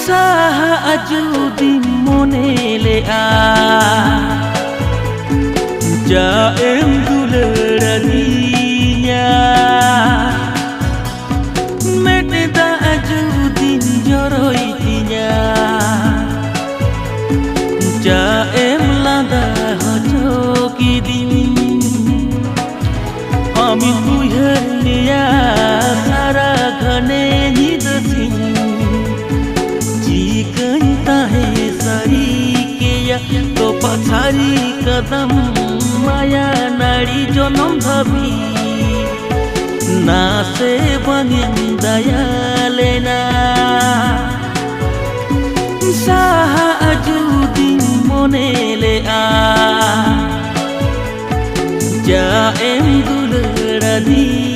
Saha ajudi monele a Ja em duleraninya Meteda ajudi joroitinya Ja em lada hojokidin Ami kuihnya sara ghane hidasin तो पछारी कदम माया नाड़ी जनम भावी ना से बनिन दया लेना साहा अजुदिन मोनेले आ जा एम दुलरानी